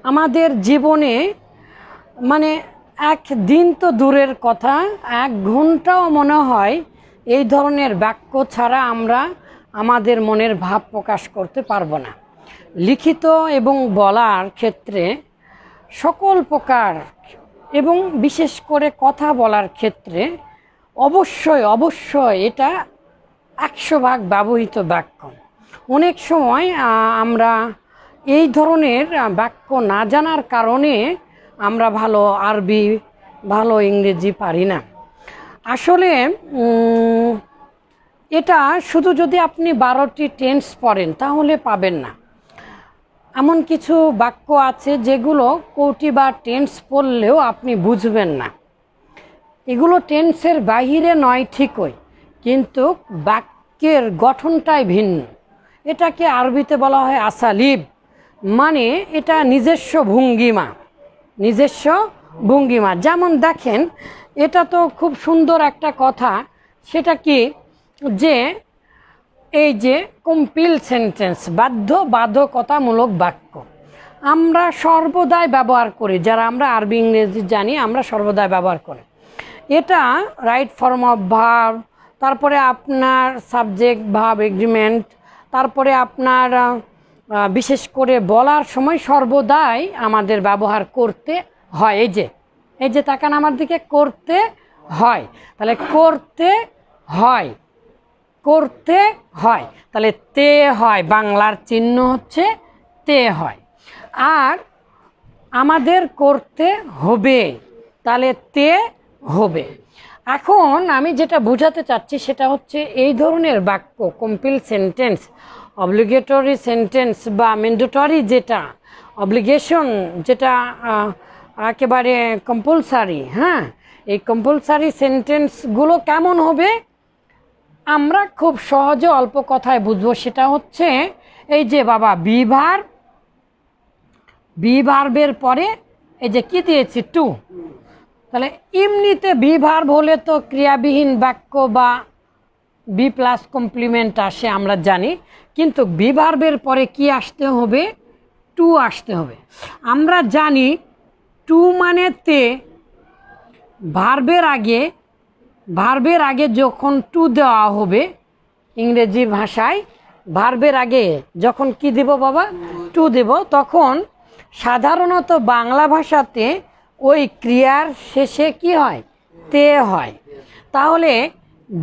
আমাদের জীবনে মানে এক দিন তো দূরের কথা, 1 ঘন্টাও মনে হয় এই ধরনের বাক্য ছাড়া আমরা আমাদের মনের ভাব প্রকাশ করতে পারবো না। লিখিত এবং বলার ক্ষেত্রে সকল প্রকার এবং বিশেষ করে কথা বলার ক্ষেত্রে অবশ্যই এটা 100 ভাগ ব্যবহৃত বাক্য। অনেক সময় আমরা এই ধরনের বাক্য না জানার কারণে আমরা ভালো আরবি ভালো ইংরেজি পারি না। আসলে এটা শুধু যদি আপনি 12টি টেন্স পড়েন তাহলে পাবেন না। এমন কিছু বাক্য আছে যেগুলো কোটি বা টেন্স পড়লেও আপনি বুঝবেন না। এগুলো টেন্সের বাহিরে নয় ঠিকই, কিন্তু বাক্যের গঠনটাই ভিন্ন। এটাকে আরবিতে বলা হয় আসালিব, মানে এটা নিজস্ব ভঙ্গিমা। যেমন দেখেন, এটা তো খুব সুন্দর একটা কথা, সেটা কি যে এই যে কম্পিল সেন্টেন্স, বাধ্যকতামূলক বাক্য আমরা সর্বদাই ব্যবহার করি। যারা আমরা আরবি ইংরেজি জানি আমরা সর্বদাই ব্যবহার করি। এটা রাইট ফর্ম অফ ভার্ব, তারপরে আপনার সাবজেক্ট ভার্ব এগ্রিমেন্ট, তারপরে আপনার বিশেষ করে বলার সময় সর্বদাই আমাদের ব্যবহার করতে হয়। এই যে তাকান আমার দিকে, করতে হয়, তাহলে করতে হয়, তাহলে তে হয়, বাংলার চিহ্ন হচ্ছে তে হয়। আর আমাদের করতে হবে, তাহলে তে হবে। এখন আমি যেটা বোঝাতে চাচ্ছি সেটা হচ্ছে এই ধরনের বাক্য কম্পিল সেন্টেন্স, অব্লিগেটরি সেন্টেন্স বা ম্যান্ডেটরি, যেটা অব্লিগেশন, যেটা একেবারে কম্পালসারি। হ্যাঁ, এই কম্পালসারি সেন্টেন্সগুলো কেমন হবে আমরা খুব সহজে অল্প কথায় বুঝবো। সেটা হচ্ছে এই যে বাবা বি ভার্বের পরে এই যে কি দিয়েছি, টু। তাহলে এমনিতে বি ভার্ব হলে তো ক্রিয়াবিহীন বাক্য বা বি প্লাস কমপ্লিমেন্ট আসে, আমরা জানি। কিন্তু বি ভার্বের পরে কি আসতে হবে, টু আসতে হবে। আমরা জানি টু মানে তে। ভার্বের আগে যখন টু দেওয়া হবে, ইংরেজি ভাষায় ভার্বের আগে যখন কি দেব বাবা, টু দেব, তখন সাধারণত বাংলা ভাষাতে ওই ক্রিয়ার শেষে কি হয়, তে হয়। তাহলে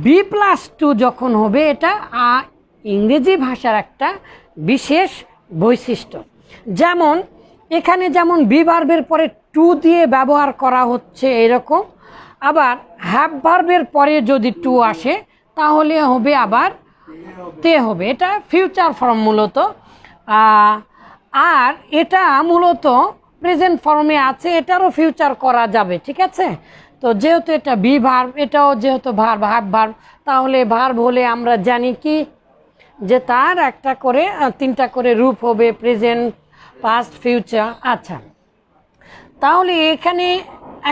বি প্লাস টু যখন হবে, এটা ইংরেজি ভাষার একটা বিশেষ বৈশিষ্ট্য। যেমন এখানে যেমন বি ভার্বের পরে টু দিয়ে ব্যবহার করা হচ্ছে এরকম, আবার হ্যাভ ভার্বের পরে যদি টু আসে তাহলে হবে আবার তে হবে। এটা ফিউচার ফর্ম মূলত, আর এটা মূলত প্রেজেন্ট ফর্মে আছে, এটারও ফিউচার করা যাবে, ঠিক আছে। তো যেহেতু এটা বি ভার্ব, এটাও যেহেতু ভার্ব, হ্যাভ ভার্ব, তাহলে ভার্ব হলে আমরা জানি কি যে তার একটা করে 3টা করে রূপ হবে, প্রেজেন্ট, পাস্ট, ফিউচার। আচ্ছা, তাহলে এখানে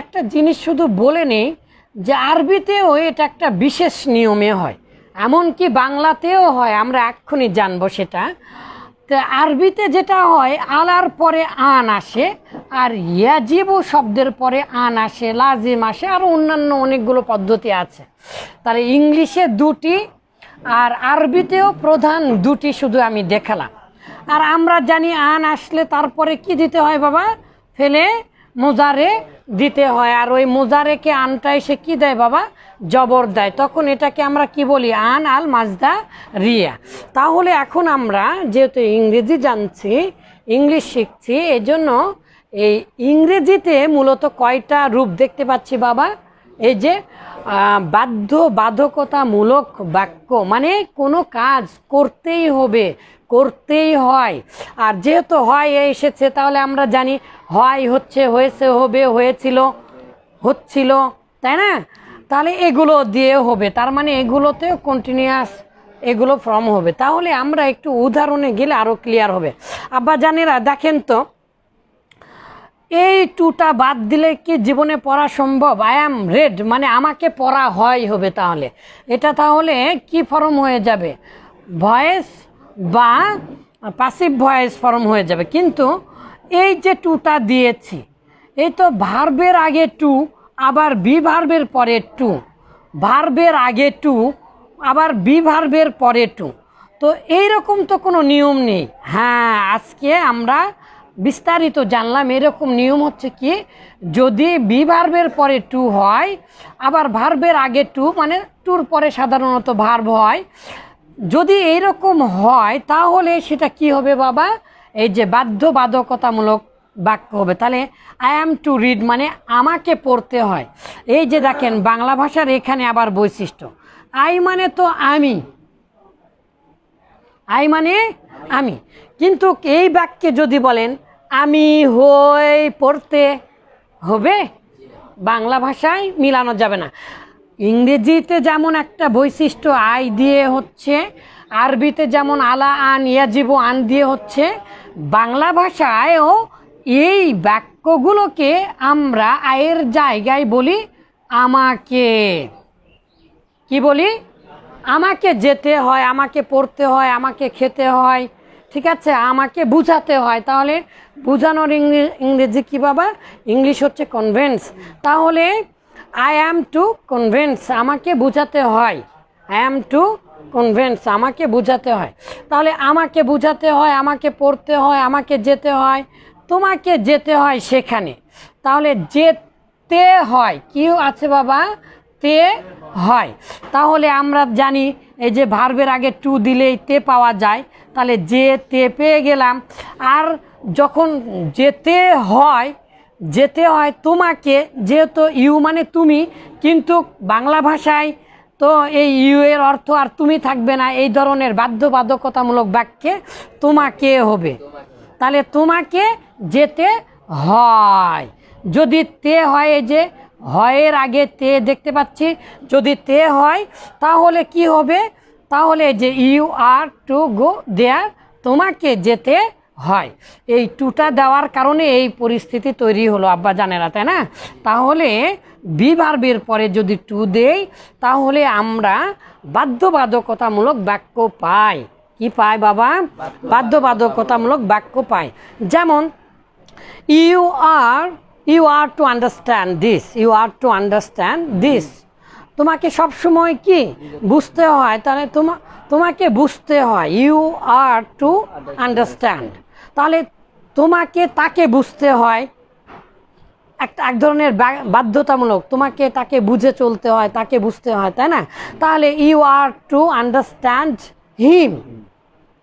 একটা জিনিস শুধু বলে নেই যে আরবিতেও এটা একটা বিশেষ নিয়মে হয়, এমনকি বাংলাতেও হয়, আমরা এক্ষুনি জানবো সেটা। তো আরবিতে যেটা হয়, আলার পরে আন আসে, আর ইয়াজিবু শব্দের পরে আন আসে, লাজিম আসে, আর অন্যান্য অনেকগুলো পদ্ধতি আছে। তাহলে ইংলিশে 2টি আর আরবিতেও প্রধান 2টি শুধু আমি দেখালাম। আর আমরা জানি আন আসলে তারপরে কি দিতে হয় বাবা, ফেলে মোজারে দিতে হয়। আর ওই মোজারেকে আনটা এসে কি দেয় বাবা, জবর দেয়। তখন এটাকে আমরা কি বলি, আন আল মাজদা রিয়া। তাহলে এখন আমরা যেহেতু ইংরেজি জানছি, ইংলিশ শিখছি, এজন্য এই ইংরেজিতে মূলত কয়টা রূপ দেখতে পাচ্ছি বাবা, এই যে বাধ্যকতামূলক বাক্য, মানে কোনো কাজ করতেই হবে, করতেই হয়। আর যেহেতু হয় এসেছে, তাহলে আমরা জানি হয় হচ্ছে, হয়েছে, হবে, হয়েছিল, হচ্ছিল, তাই না। তাহলে এগুলো দিয়ে হবে, তার মানে এগুলোতে কন্টিনিউয়াস এগুলো ফর্ম হবে। তাহলে আমরা একটু উদাহরণে গেলে আরও ক্লিয়ার হবে। আব্বা জানেরা দেখেন তো, এই টুটা বাদ দিলে কি জীবনে পড়া সম্ভব? আই অ্যাম রেড মানে আমাকে পড়া হয় হবে। তাহলে এটা তাহলে কি ফর্ম হয়ে যাবে, ভয়েস বা প্যাসিভ ভয়েস ফর্ম হয়ে যাবে। কিন্তু এই যে টুটা দিয়েছি, এই তো ভার্বের আগে টু, আবার বি ভার্বের পরে টু, ভার্বের আগে টু, আবার বি ভার্বের পরে টু। তো এইরকম তো কোনো নিয়ম নেই। হ্যাঁ, আজকে আমরা বিস্তারিত জানলাম। এরকম নিয়ম হচ্ছে কি, যদি বি ভার্বের পরে টু হয়, আবার ভার্বের আগে টু, মানে টুর পরে সাধারণত ভার্ব হয়, যদি এইরকম হয় তাহলে সেটা কি হবে বাবা? এই যে বাধ্যবাধকতামূলক বাক্য হবে। তাহলে আই অ্যাম টু রিড মানে আমাকে পড়তে হয়। এই যে দেখেন বাংলা ভাষার এখানে আবার বৈশিষ্ট্য, আই মানে তো আমি, আই মানে আমি, কিন্তু এই বাক্যে যদি বলেন আমি হই পড়তে, হবে? বাংলা ভাষায় মিলানো যাবে না। ইংরেজিতে যেমন একটা বৈশিষ্ট্য আই দিয়ে হচ্ছে, আরবিতে যেমন আলা আন ইয়াজিবু আন দিয়ে হচ্ছে, বাংলা ভাষায়ও এই বাক্যগুলোকে আমরা আয়ের জায়গায় বলি আমাকে। কি বলি? আমাকে যেতে হয়, আমাকে পড়তে হয়, আমাকে খেতে হয়, ঠিক আছে, আমাকে বুঝাতে হয়। তাহলে বুঝানোর ইংরেজি কি বাবা? ইংলিশ হচ্ছে কনভেন্স। তাহলে আই অ্যাম টু কনভেন্স, আমাকে বুঝাতে হয়, আই অ্যাম টু কনভেন্স, আমাকে বুঝাতে হয়। তাহলে আমাকে বুঝাতে হয়, আমাকে পড়তে হয়, আমাকে যেতে হয়, তোমাকে যেতে হয় সেখানে। তাহলে যেতে হয়, কি আছে বাবা? তে হয়। তাহলে আমরা জানি এই যে ভার্বের আগে টু দিলেই তে পাওয়া যায়, তাহলে যে তে পেয়ে গেলাম। আর যখন যেতে হয়, যেতে হয় তোমাকে, যেহেতু ইউ মানে তুমি, কিন্তু বাংলা ভাষায় তো এই ইউ এর অর্থ আর তুমি থাকবে না, এই ধরনের বাধ্যবাধকতামূলক বাক্যে তোমাকে হবে। তাহলে তোমাকে যেতে হয়। যদি তে হয়, এই যে হয়ের আগে তে দেখতে পাচ্ছি, যদি তে হয় তাহলে কি হবে? তাহলে যে ইউ আর টু গো দেয়ার, তোমাকে যেতে হয়। এই টুটা দেওয়ার কারণে এই পরিস্থিতি তৈরি হলো আব্বা জানেরা, তাই না? তাহলে বি ভার্বের পরে যদি টু দেই তাহলে আমরা বাধ্যবাধকতামূলক বাক্য পাই। কি পাই বাবা? বাধ্যবাধকতামূলক বাক্য পাই। যেমন you are to understand this, you are to understand this, তোমাকে সবসময় কি বুঝতে হয়, তাহলে তোমাকে বুঝতে হয়, ইউ আর টু আন্ডারস্ট্যান্ড। তাহলে তোমাকে তাকে বুঝতে হয়, এক ধরনের বাধ্যতামূলক, তোমাকে তাকে বুঝে চলতে হয়, তাকে বুঝতে হয়, তাই না? তাহলে you are to understand him,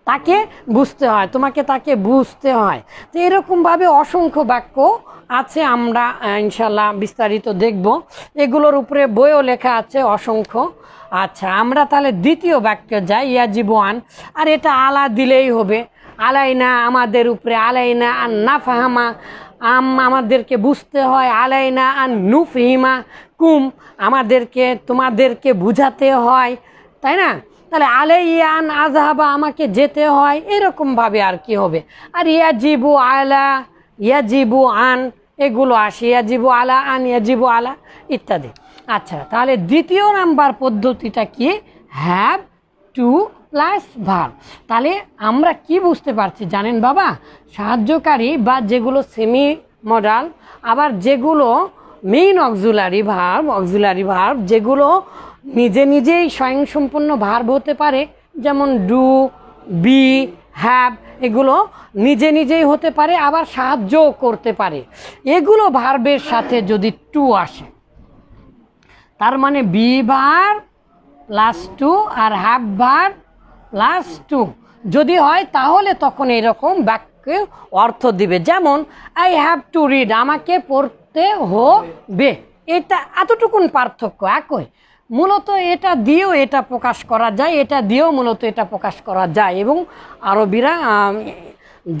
তাকে বুঝতে হয়, তোমাকে তাকে বুঝতে হয়। তো এরকমভাবে অসংখ্য বাক্য আছে, আমরা ইনশাল্লাহ বিস্তারিত দেখব। এগুলোর উপরে বইও লেখা আছে অসংখ্য। আচ্ছা, আমরা তাহলে দ্বিতীয় বাক্যে যাই, ইয়াজিবু আন। আর এটা আলা দিলেই হবে, আলাইনা আমাদের উপরে, আলাইনা আন না ফাহামা আমাদেরকে বুঝতে হয়, আলাইনা আন নুফহিমা কুম আমাদেরকে তোমাদেরকে বুঝাতে হয়, তাই না? তাহলে আলাইয়ান আযহাবা আমাকে যেতে হয়, এরকমভাবে আর কি হবে। আর ইয়াজিবু আলা, ইয়াজিবু আন এগুলো আসে, ইয়াজিবু আলা আন, ইয়াজিবু আলা ইত্যাদি। আচ্ছা, তাহলে দ্বিতীয় নাম্বার পদ্ধতিটা কি? Have to plus verb. তাহলে আমরা কি বুঝতে পারছি জানেন বাবা? সাহায্যকারী বা যেগুলো সেমি মডাল, আবার যেগুলো মেইন অক্সিলারি ভার্ব, যেগুলো নিজে নিজেই স্বয়ংসম্পূর্ণ ভার্ব হতে পারে, যেমন ডু, বি, হ্যাভ, এগুলো নিজে নিজেই হতে পারে, আবার সাহায্যও করতে পারে। এগুলো ভার্বের সাথে যদি টু আসে, তার মানে বি ভার্ব প্লাস টু আর হ্যাভ ভার্ব প্লাস টু যদি হয়, তাহলে তখন এরকম বাক্যে অর্থ দিবে। যেমন আই হ্যাভ টু রিড, আমাকে পড়তে হবে, এটা এতটুকুন পার্থক্য একই। মূলত এটা দিয়েও এটা প্রকাশ করা যায়, এটা দিয়েও মূলত এটা প্রকাশ করা যায়, এবং আরবিরা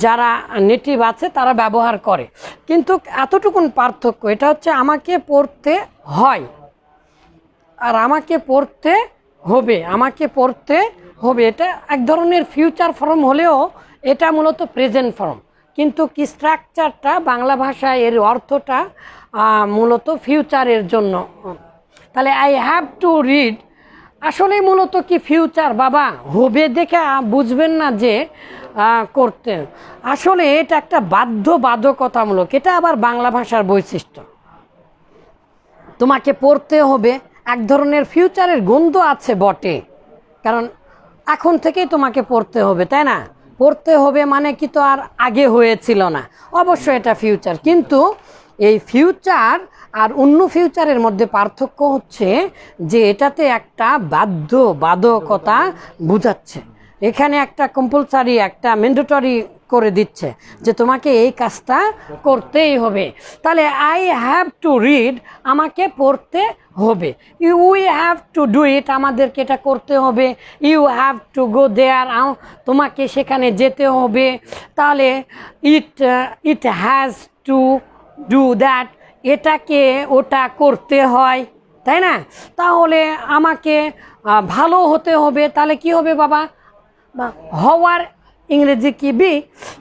যারা নেটিভ আছে তারা ব্যবহার করে। কিন্তু এতটুকুন পার্থক্য, এটা হচ্ছে আমাকে পড়তে হয় আর আমাকে পড়তে হবে, আমাকে পড়তে হবে। এটা এক ধরনের ফিউচার ফর্ম হলেও এটা মূলত প্রেজেন্ট ফর্ম, কিন্তু কি স্ট্রাকচারটা বাংলা ভাষায় এর অর্থটা মূলত ফিউচারের জন্য। তাহলে আই হ্যাভ টু রিড, আসলে মূলত কি ফিউচার বাবা হবে দেখে বুঝবেন না যে করতে, আসলে এটা একটা বাধ্যবাধকতামূলক, এটা আবার বাংলা ভাষার বৈশিষ্ট্য। তোমাকে পড়তে হবে, এক ধরনের ফিউচারের গন্ধ আছে বটে, কারণ এখন থেকেই তোমাকে পড়তে হবে, তাই না? পড়তে হবে মানে কি তো আর আগে হয়েছিল না, অবশ্যই এটা ফিউচার। কিন্তু এই ফিউচার আর অন্য ফিউচারের মধ্যে পার্থক্য হচ্ছে যে এটাতে একটা বাধ্যবাধকতা বুঝাচ্ছে, এখানে একটা কম্পালসারি, একটা ম্যান্ডেটরি করে দিচ্ছে যে তোমাকে এই কাজটা করতেই হবে। তাহলে আই হ্যাভ টু রিড, আমাকে পড়তে হবে। We have to do it, আমাদেরকে এটা করতে হবে। ইউ হ্যাভ টু গো দেয়ার, তোমাকে সেখানে যেতে হবে। তাহলে it has to do that, এটাকে ওটা করতে হয়, তাই না? তাহলে আমাকে ভালো হতে হবে, তাহলে কি হবে বাবা? হওয়ার ইংরেজি কি বি,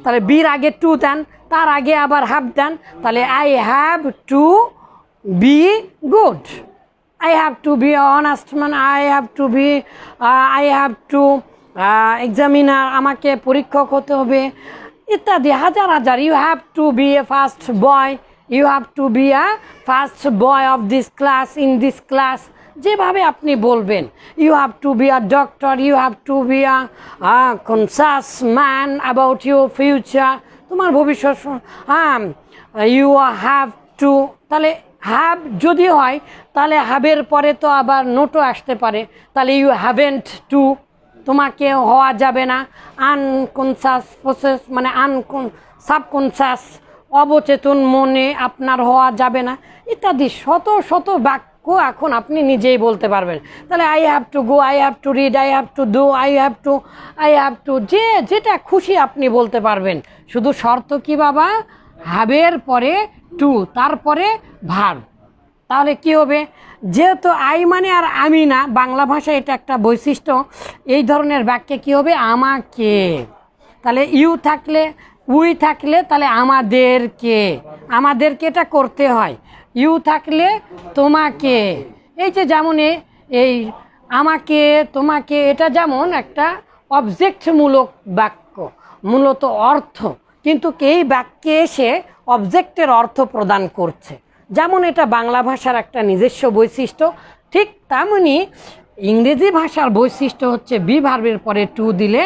তাহলে বির আগে টু দেন, তার আগে আবার হ্যাভ দেন, তাহলে I have to be good, I have to be honest, মানে আই হ্যাভ টু এক্সামিনার, আমাকে পরীক্ষক হতে হবে ইত্যাদি হাজার হাজার। You have to be a first boy, you have to be a first boy of this class, in this class, যেভাবে আপনি বলবেন। You have to be a doctor, you have to be a conscious man about your future, তোমার ভবিষ্যৎ। You have two, তাহলে have যদি হয় তাহলে হ্যাভের পরে তো আবার নোটও আসতে পারে, তাহলে ইউ হ্যাভেন্ট টু, তোমাকে হওয়া যাবে না। আনকনসাস প্রসেস মানে সাবকনসাস, অবচেতন মনে আপনার হওয়া যাবে না, ইত্যাদি শত শত বাক্য এখন আপনি নিজেই বলতে পারবেন। তাহলে I have to go, I have to read, I have to do, I have two, যেটা খুশি আপনি বলতে পারবেন। শুধু শর্ত কি বাবা? হ্যাভের পরে টু, তারপরে ভার্ব। তাহলে কি হবে? যেহেতু আই মানে আর আমি না, বাংলা ভাষায় এটা একটা বৈশিষ্ট্য, এই ধরনের বাক্যে কি হবে? আমাকে। তাহলে ইউ থাকলে, উই থাকলে, তাহলে আমাদেরকে এটা করতে হয়। ইউ থাকলে তোমাকে, এই যে যেমন এই আমাকে তোমাকে, এটা যেমন একটা অবজেক্টমূলক বাক্য, মূলত অর্থ, কিন্তু এই বাক্যে এসে অবজেক্টের অর্থ প্রদান করছে। যেমন এটা বাংলা ভাষার একটা নিজস্ব বৈশিষ্ট্য, ঠিক তেমনি ইংরেজি ভাষার বৈশিষ্ট্য হচ্ছে বি ভার্বের পরে টু দিলে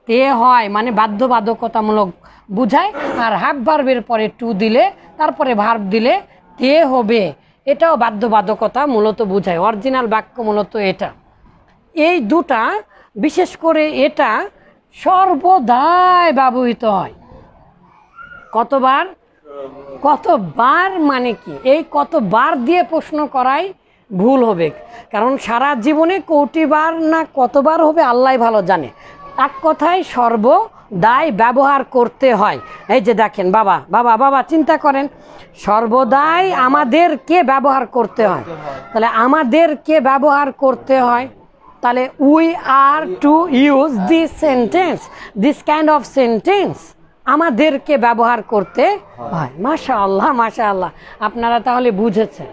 তে হয়, মানে বাধ্যবাধকতামূলক বুঝায়, আর হ্যাভ ভার্বের পরে টু দিলে তারপরে ভার্ব দিলে তে হবে, এটাও বাধ্যবাধকতা মূলত বুঝায়। অরিজিনাল বাক্য মূলত এটা। এই দুটা, বিশেষ করে এটা সর্বদাই ব্যবহৃত হয়। কতবার? কতবার মানে কি, এই কতবার দিয়ে প্রশ্ন করাই ভুল হবে, কারণ সারা জীবনে কোটিবার না কতবার হবে আল্লাহ ভালো জানে। এক কথায় সর্বদাই ব্যবহার করতে হয়। এই যে দেখেন বাবা বাবা বাবা চিন্তা করেন, সর্বদাই আমাদেরকে ব্যবহার করতে হয়, তাহলে আমাদেরকে ব্যবহার করতে হয়, তাহলে we are to use this sentence, this kind of sentence, আমাদেরকে ব্যবহার করতে হয়। মাশাআল্লাহ মাশাআল্লাহ, আপনারা তাহলে বুঝেছেন।